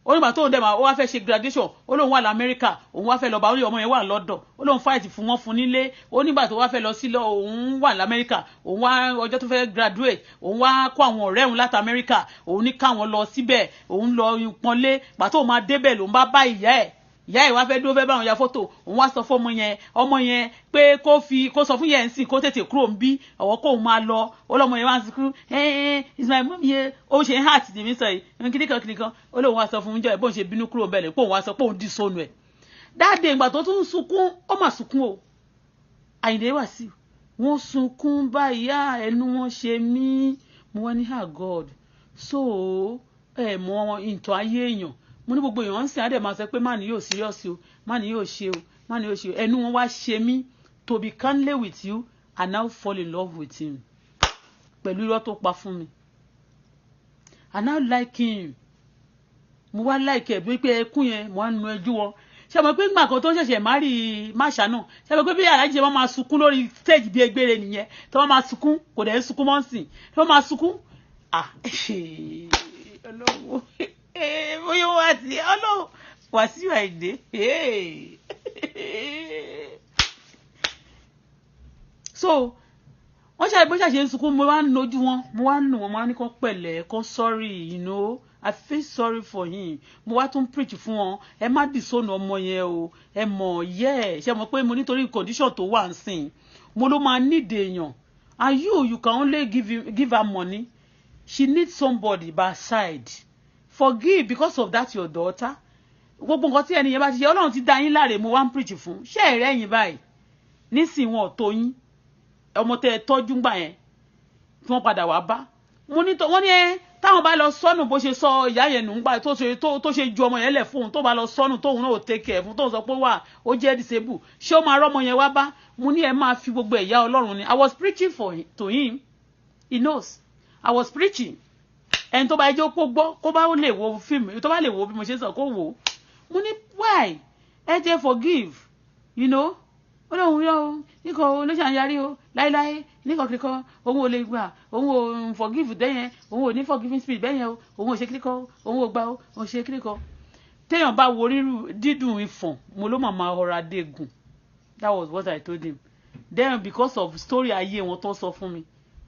ó nígbà tóun dẹ̀ máa ó wá fẹ́ ṣe graduation ó lóun wà lamẹ́ríkà òun wá fẹ́ lọ bá ó ní ọmọ yẹn wà lọ́dọ̀ ó lóun fight fún wọn fún nílé ó nígbà tó wá fẹ́ lọ sí lọ òun wà lamẹ́ríkà òun wá ọjọ́ tó fẹ́ graduate òun wá kó àwọn ọ̀rẹ́ òun láti amẹ́ríkà òun ní káwọn lọ síbẹ̀ òun lọ pọ́nlé gbà tóun máa débẹ̀ lòun bá ìyá ẹ̀ wá fẹ́ dúró fẹ́ bá wọn ya fọ́tò òun wá sọ fún ọmọ yẹn pé kó sọ fún yẹn sí kó tètè kúrò ń bí ọ̀wọ́ kóun máa lọ ó lọ́mọ yẹn wá ń sìnkú is my mom yẹn ó ṣe ń heart ní mi sọ yìí kìnìkan ó lóun wá sọ fún un jọ ẹ̀ bóun ṣe bínú kúrò bẹ́ẹ̀ pé òun wá sọ pé òun dì sónù ẹ̀ dáadé ìgbà tó tún sunkún ó mà sunkún o Àyìndé Wàsíù wọ́n sunkún báyà ẹnu wọn ṣe mí mo wá ní God so mọ ìtàn ayé èèyàn mo ní gbogbo èèyàn ń sìn àdè máa sọ pé má ní yóò serious o má ní yóò ṣe o má ní yóò ṣe o ẹnu wọn wá ṣe mí to be candid with you and now fall in love with him pẹ̀lú irọ́ tó pa fún mi and now like him mo wá like ẹ̀ bí pé ẹkún yẹn mo wá nu ẹjú wọn ṣé mo pé ńgbà kan tó ṣẹ̀ṣẹ̀ máṣà náà ṣé mo pé bí aláàjì ṣe máa sunkún lórí stage bí egbére nìyẹn tó máa sunkún kò dẹ̀ ń sunkún mọ́ sìn tó máa sunkún ọlọ́wọ́ bóyá wọ́n àti ọlọ́wọ́ Wàsíù Àyìndé so wọ́n ṣàbí bó ṣàṣe ń sunkún mo wá ń nojú wọn mo wá ń nù wọn mo wá ní kán pẹ̀lẹ́ kán sorry, you know, I feel sorry for him. Mo wá tún preach fún wọn ẹ má dìsónù ọmọ yẹn o ẹ mọ̀ yẹ́ ṣe mọ̀ pé mo nítorí condition tó wà ń sìn mo ló máa need èèyàn and you can only give her money. She needs somebody by her side. Forgive because of that your daughter. Gbogbo nǹkan tí ẹni yẹn bá ti ṣe Ọlọ́run ti dá yín láre mo wá ń preach fún ṣé ẹ̀rẹ́ yín báyìí nísìnyí wọn ò tó yín ọmọ tẹ́ ẹ tọ́jú ń gbà yẹn tí wọ́n padà wá bá mo ní wọ́n ní táwọn bá lọ sọ́nù bó ṣe sọ ìyá yẹn nù ń gbà tó ṣe ju ọmọ yẹn lẹ̀ fóun tó bá lọ sọ́nù tóun náà ò take care fún tóun sọ pé wà ó jẹ́ disable ṣé ó máa rọ́mọ yẹn wá bá mo ní ẹ máa fi gbogbo ẹ̀yà Ọlọ́run ni I was preaching to him he knows I was preaching ẹni tó bá ẹjọ́ kó gbọ́ kó bá lè wo fíìmù tó bá lè wo bí mo ṣe sọ kó wò ó mo ní why ẹ jẹ́ forgive you know Ọlọ́run yọ níkọ olóṣàyàrí o láíláí níkọ kíkọ òun ò lè gbà òun ò forgive bẹ́yẹn òun ò ní forgiving spirit bẹ́yẹn o òun ò ṣe kíríkọ òun ò gbà o òun ṣe kíríkọ téèyàn bá wo rírù dídùn ìfọ̀n mo ló màmá ọ̀rọ̀ adégùn that was what I told him then because of story ayé wọn tó sọ fún mi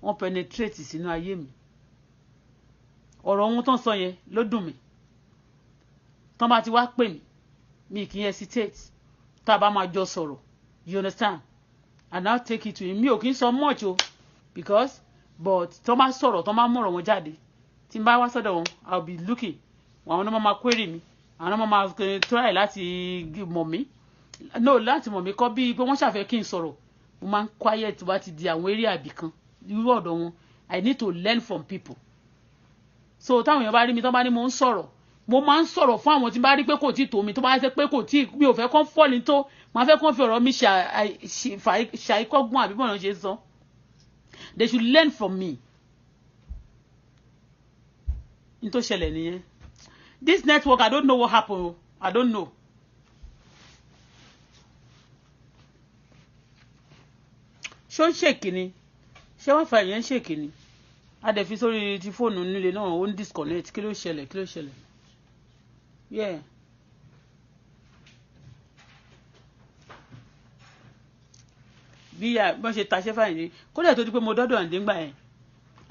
wọ́n penetrate sínú ayé mi ọ̀rọ̀ wọn tó sọ yẹn ló dùn mí tán bá ti wá pè mí mi kì í hesitate tá a bá máa jọ sọ̀rọ̀. You understand? And I'll take it to him. Mi ò kì í sọ much o because but tó máa sọ̀rọ̀ tó máa mọ̀rọ̀ wọn jáde tí n bá wá sọ́dọ̀ wọn I'll be looking àwọn náà máa query mi àwọn náà máa try láti mọ̀ mí no láti mọ̀ mí kọ́ bí pé wọ́n ṣàfẹ́ kí n sọ̀rọ̀ mo máa ń quiet tó bá ti di àwọn eré àbí kan irú ọ̀dọ̀ wọn I need to learn from people so táwọn èèyàn bá rí mi tó bá ní mo ń sọ̀rọ̀ mo máa ń sọ̀rọ̀ fún àwọn tí bá rí pé kò tí tó mi tó bá ṣe pé kò tí mi ò fẹ́ kán fọ́ọ̀lì tó máa fẹ́ kán fi ọ̀rọ̀ mi ṣàìkọ́gbọ́n àbí bọ́ọ̀nà ṣe sọ they should learn from me n tó ṣẹlẹ̀ nìyẹn this network I don't know what happen I don't know ṣó ń ṣèkì ni ṣé wọ́n fa ìyẹn ń ṣèkì ni a dẹ̀ fi sórí ti fóònù nílé náà ó ń disconnect kí ló ṣẹlẹ̀ yeah. Bí wọ́n ṣe taṣẹ́ fàyìndé kódà tó di pé mo dọ́dọ̀ Àyìndé ńgbà yẹn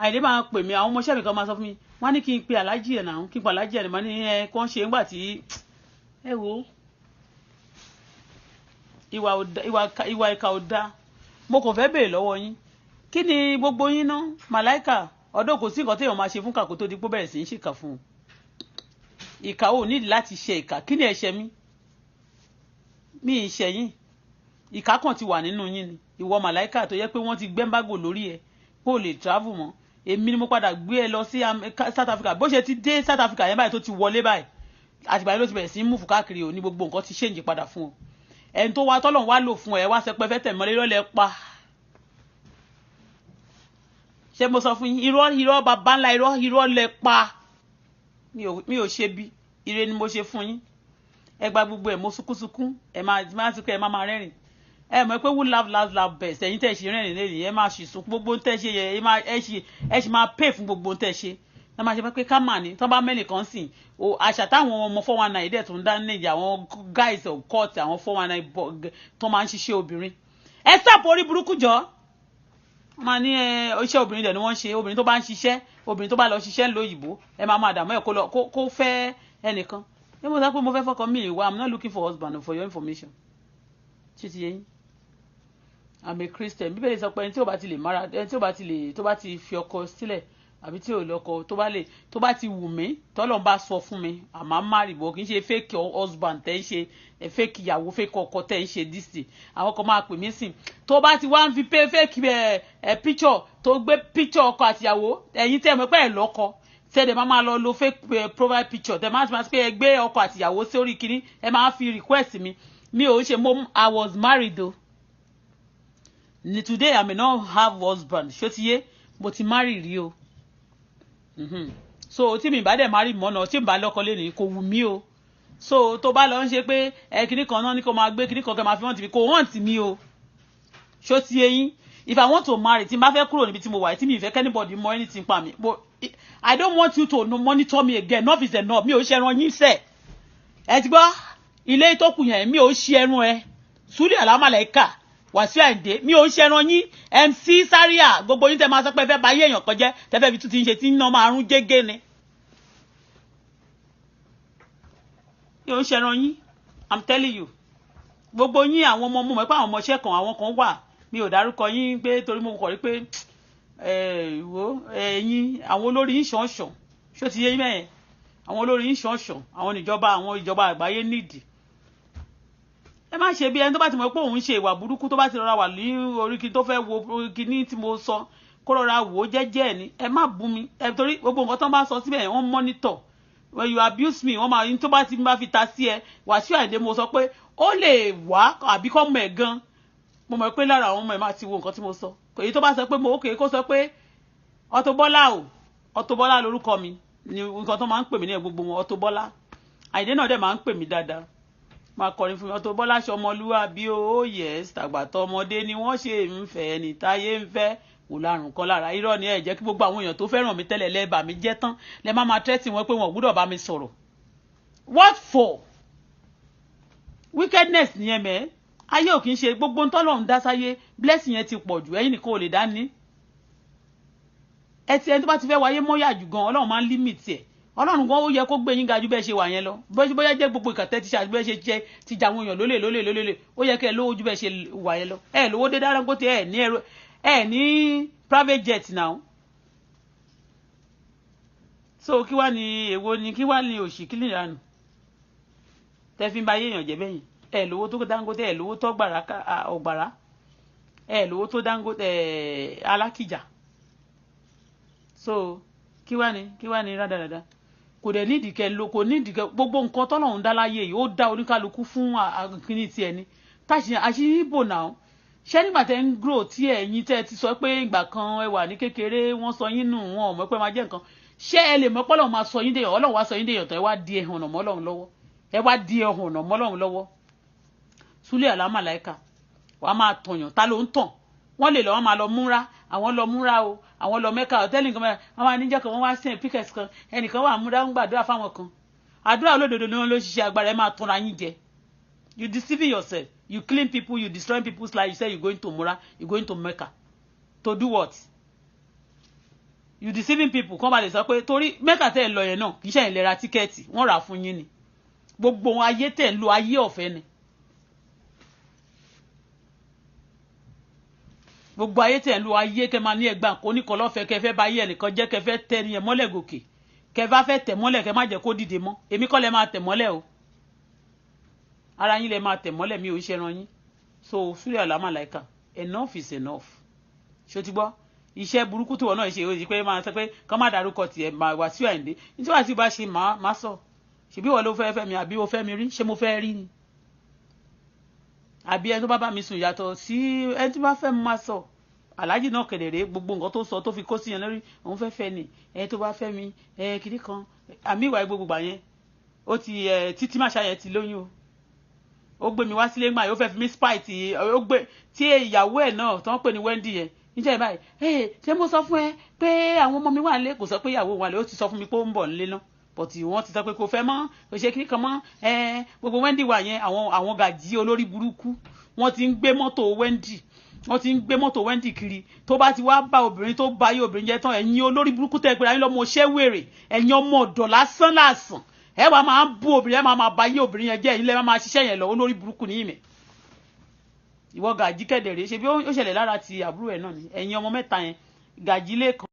Àyìndé máa pè mí àwọn ọmọọṣẹ́ mi kan máa sọ fún mi wọ́n ní kí n pe aláàjì ẹ̀ náà kí n pa aláàjì ẹ̀ náà ní ẹ kàn ṣe ńgbà tí ẹ wo ìwà ìkà ò dáa mo kàn fẹ́ béèrè lọ́wọ́ yín kí ni gbogbo yín ná màláìkà ọdún kò sí nǹkan téèyàn máa ṣe fún kàkó tó di pé bẹ̀rẹ̀ sí ń ṣèkà fún un ìkà ò nídìí láti ṣe ìkà kí ni ẹ̀ṣẹ̀ mi ìṣẹ̀yìn ìkà kan ti wà nínú yín ni ìwọ màláìkà tó yẹ pé wọ́n ti gbẹ́ńbágò lórí ẹ kó lè travel mọ́ èmi ni mo padà gbé ẹ lọ sí South Africa bó ṣe ti dé South Africa yẹn báyìí tó ti wọlé báyìí àtìgbà yẹn ló ti bẹ̀rẹ̀ sí í múfù káàkiri ò ní gbogbo nǹkan ti ṣèǹjì padà fún ọ ẹni tó wá tọ́lọ̀ wá lò fún ẹ wá sẹpẹ́ fẹ́ tẹ̀ mọ́lẹ́ lọ́lẹ̀ pa ṣé mo sọ fún yín irọ́ bàbá ńlá irọ́ lẹ pa mi ò ṣe bí ire ni mo ṣe fún yín ẹ gba gbogbo ẹ mo sunkúnsunkún ẹ máa sunkún ẹ máa rẹ́rìn ẹ mọ̀ pé who laugh best ẹ̀yin tẹ́ ṣe rẹ́rìn lẹ́yìn ẹ máa ṣì sùn gbogbo tẹ́ ṣe yẹ ẹ ṣì máa pay fún gbogbo tẹ́ ṣe ẹ máa ṣe pé ká mà ní tọ́ bá mẹ́lì kan sìn o àṣà táwọn ọmọ 419 dẹ̀ tó ń dá níjà àwọn guys of court àwọn 419 tó máa ń ṣiṣẹ́ obìnrin ẹ stop orí burúkú jọ wọ́n máa ní iṣẹ́ obìnrin dẹ̀ ni wọ́n ṣe obìnrin tó bá ń ṣiṣẹ́ obìnrin tó bá lọ ṣiṣẹ́ lóyìnbó ẹ máa dààmú ẹ̀ kó fẹ́ ẹnìkan ẹ mo sọ pé mo fẹ́ fọkàn mi ìwà I'm not looking for husband for your information ṣé ti yẹn I'm a Christian bíbélì sọ pé ẹni tí ó bá ti lè mara ẹni tí ó bá ti fi ọkọ sílẹ̀ àbí tí ò lọ́kọ tó bá ti wù mí tọ́lọ́run bá sọ fún mi àmọ́ marry bọ̀ kì í ṣe fake husband tẹ́ ń ṣe fake ìyàwó fake ọkọ tẹ́ ń ṣe dísì àwọn kan máa pè mí sìn tó bá ti wá ń fi fake picture tó gbé picture ọkọ àtìyàwó ẹ̀yin tẹ́ mọ̀ pé ẹ̀ lọ́kọ tẹ́lẹ̀ máa lọ lo fake profile picture tẹ́ máa ti pé ẹ gbé ọkọ àtìyàwó sórí kínní ẹ máa fi request mi ò ṣe I was married though today I may not have husband ṣó ti yé mo ti marry rí o. So tí mi bá dẹ̀ marry mọ́ náà tí mi bá lọ́kọ lé ní kò wù mí o so tó bá lọ ń ṣe pé kíní kan náà ní kó máa gbé kíní kan kẹ́ máa fi hàn tì mí kò hàn tì mí o ṣó ti eyín if I want to marry tí n bá fẹ́ kúrò níbi tí mo wà tí mi fẹ́ anybody mọ anything pa mi but I don't want you to monitor me again enough is enough mi ò ṣe ẹran yín sẹ́ ẹ ti gbọ́ ilé tó kù yẹn mi ò ṣe ẹran ẹ Sule Alao Malaika Wasiu Ayinde mi ò ṣe ẹran yín MC Zaria gbogbo yín tẹ́ máa sọ pé fẹ́ bá yé èèyàn kan jẹ́ tẹ́ fẹ́ fi tún ti ń ṣe tí ń ná máa rún jégé ni mi ò ṣe ẹran yín I'm telling you gbogbo yín àwọn ọmọ mo mọ̀ pé àwọn ọmọọṣẹ́ kan àwọn kan wà mi ò dárúkọ yín pé torí mo kọ̀ rí pé ẹ̀yin àwọn olórí yín ṣọ̀ọ̀ṣọ̀ ṣó ti yé yín mẹ́yẹn àwọn olórí yín ṣọ̀ọ̀ṣọ̀ àwọn ìjọba àgbáyé nídìí ẹ má ṣe bí ẹni tó bá ti mọ̀ pé òun ṣe ìwà burúkú tó bá ti rọra wà ní orí kí tó fẹ́ wo kíní tí mo sọ kó rọra wò ó jẹ́jẹ́ ni ẹ má bú mi torí gbogbo nǹkan tó bá sọ síbẹ̀ wọ́n monitor when you abuse me wọ́n máa ní tó bá ti bá fi ta sí ẹ Wasiu Ayinde mo sọ pé ó lè wá àbí kọ́ mọ̀ ẹ̀ gan mo mọ̀ pé lára àwọn ọmọ ẹ̀ máa ti wo nǹkan tí mo sọ èyí tó bá sọ pé mo ókè kó sọ pé Auto Bola lórúkọ mi ni nǹkan tó máa ń pè mí ní gbogbo wọn Auto Bola Ayinde náà dẹ̀ máa ń pè mí dáadáa máa kọrin fún mi Auto Bola ṣọmọlúwàbí ó yes tàgbàtọ́ ọmọdé ni wọ́n ṣe ń fẹ́ ẹni táyé ń fẹ́ kò lárùn kan lára irọ́ ni ẹ jẹ́ kí gbogbo àwọn èèyàn tó fẹ́ràn mi tẹ́lẹ̀ lẹ́ẹ̀bà mi jẹ́ tán lẹ́ máa tẹ́tì wọn pé wọn ò gbúdọ̀ bá mi sọ̀rọ̀ what for wickedness ni ẹ mẹ́ ayé ò kì í ṣe gbogbo ntọ́lọ́run dá sáyé blessing yẹn ti pọ̀ jù ẹ̀yin nìkan ò lè dá ní ẹ ti ẹni tó bá ti fẹ́ wáyé mọ́yà jù gan ọlọ́run máa ń limit ẹ̀ ọlọ́run gan ó yẹ kó gbé yín ga jù bẹ́ẹ̀ ṣe wà yẹn lọ bóyá jẹ́ gbogbo ìkàtẹ́ ti ṣe àti bẹ́ẹ̀ ṣe jẹ́ ti jà àwọn èèyàn lólè ó yẹ kẹ́ ẹ lówó jù bẹ́ẹ̀ ṣe wà yẹn lọ ẹ lówó dé Dangote ẹ ní private jet now so kí wá ní èwo ni kí wá ní òṣì kí nìyanu tẹ́ fi ń ba yéèyàn jẹ́ bẹ́yìn ẹ lówó tó Dangote ẹ lówó tó ọgbàrá ẹ lówó tó Dangote Alákìjà so kí wá ní rádaràda kò dẹ̀ nídìí kẹ lo kò nídìí kẹ gbogbo nǹkan tọ́lọ́run dá láyé yìí ó dá oníkálukú fún kíní tiẹ̀ ni táṣì àṣírí bò náà ṣé nígbà tẹ́ ń grow tí ẹ̀yin tẹ́ ti sọ pé ìgbà kan ẹ wà ní kékeré wọ́n sọ yín nù wọn ò mọ̀ pé máa jẹ́ nǹkan ṣé ẹ lè mọ̀ pé Ọlọ́run máa sọ yín dèèyàn Ọlọ́run wá sọ yín dèèyàn tó ẹ wá di ẹ̀hàn ọ̀nà mọ́ Ọlọ́run lọ́wọ́ ẹ wá di ẹ̀hàn ọ̀nà mọ́ Ọlọ́run lọ́wọ́ Sule Alao Malaika wàá máa tọ̀yàn ta ló ń tàn wọ́n lè lọ wọ́n máa lọ múra àwọn lọ múra o àwọn lọ Mẹ́kà hòtẹ́ẹ̀lì kan wọ́n máa níjẹ́ kan wọ́n wá sẹ́yìn píkẹ́sì kan ẹnìkan wà múra ń gbàdúrà fáwọn kan àdúrà olódodo ni wọ́n ló ṣiṣẹ́ agbára ẹ máa tọ́ra yín jẹ you deceiving yourself you killing people you destroying people's life you say you going to múra you going to Mecca to do what you deceiving people kọ́ máa lè sọ pé torí Mẹ́kà tẹ́ ẹ lọ yẹn náà kì í ṣe ìlera tíkẹ́ẹ̀tì wọ́n rà fún yín ni gbogbo ayé tẹ̀ ń lo ayé ọ̀fẹ́ ni gbogbo ayé tẹ̀ ń lo ayé kẹ́ máa ní ẹgbàá kó ní kọlọ́fẹ́ kẹ́ fẹ́ bá yé ẹnìkan jẹ́ kẹ́ fẹ́ tẹ́ ẹni yẹn mọ́lẹ̀ gòkè kẹ́ bá fẹ́ tẹ̀ mọ́lẹ̀ kẹ́ má jẹ́ kó dìde mọ́ èmi kọ́ lẹ máa tẹ̀ mọ́lẹ̀ o ara yín lẹ máa tẹ̀ mọ́lẹ̀ mi ò ń ṣẹran yín so Sule Alao Malaika enough is enough ṣó ti gbọ́ iṣẹ́ burúkú tí wọ́n náà ṣe òsì pé máa sọ pé kọ́ má dárúkọ tiẹ̀ máa Wasiu Ayinde nítorí Wasiu bá ṣe máa sọ ṣèbí wọ́n ló fẹ́ mi àbí o fẹ́ mi rí ṣé mo fẹ́ rí ni àbí ẹni tó bá mi sùn yàtọ̀ sí ẹni tó bá fẹ́ máa sọ aláàjì náà kedere gbogbo nǹkan tó sọ tó fi kó sí yẹn lórí òun fẹ́ ni ẹni tó bá fẹ́ mi kiri kan àmì ìwà gbogbo gbà yẹn ó ti títí máṣá yẹn ti lóyún o ó gbé mi wá sílé gbà yẹn ó fẹ́ fi mí spite ó gbé tí ìyàwó ẹ̀ náà tó ń pè ní Wendy yẹn níjẹ́ báyìí ṣé mo sọ fún ẹ pé àwọn ọmọ mi wà nílé kò sọ pé ìyàwó wà nílé ó ti sọ fún mi pé ó ń bọ̀ nílé náà but wọ́n ti sọ pé kò fẹ́ mọ́ kò ṣe kiri kan mọ́ gbogbo Wendy wà yẹn àwọn gàjí olórí burúkú wọ́n ti ń gbé mọ́tò Wendy kiri tó bá ti wá bá obìnrin tó bá yé obìnrin jẹ́ tán ẹ̀yin olórí burúkú tẹ́ pé ayé lọ́mọ ṣẹ́ wèrè ẹ̀yin ọmọ ọ̀dọ̀ lásán ẹ wá máa bú obìnrin ẹ máa bá yé obìnrin yẹn jẹ́ ẹ̀yin lẹ́ máa ṣiṣẹ́ yẹn lọ olórí burúkú ní ìmẹ̀ ìwọ gàjí kẹ̀dẹ̀rẹ̀ ṣe bí ó ṣẹlẹ̀ lára ti àbúrò ẹ̀ náà ni ẹ̀yin ọmọ mẹ́ta yẹn gàjí lẹ́ẹ̀kan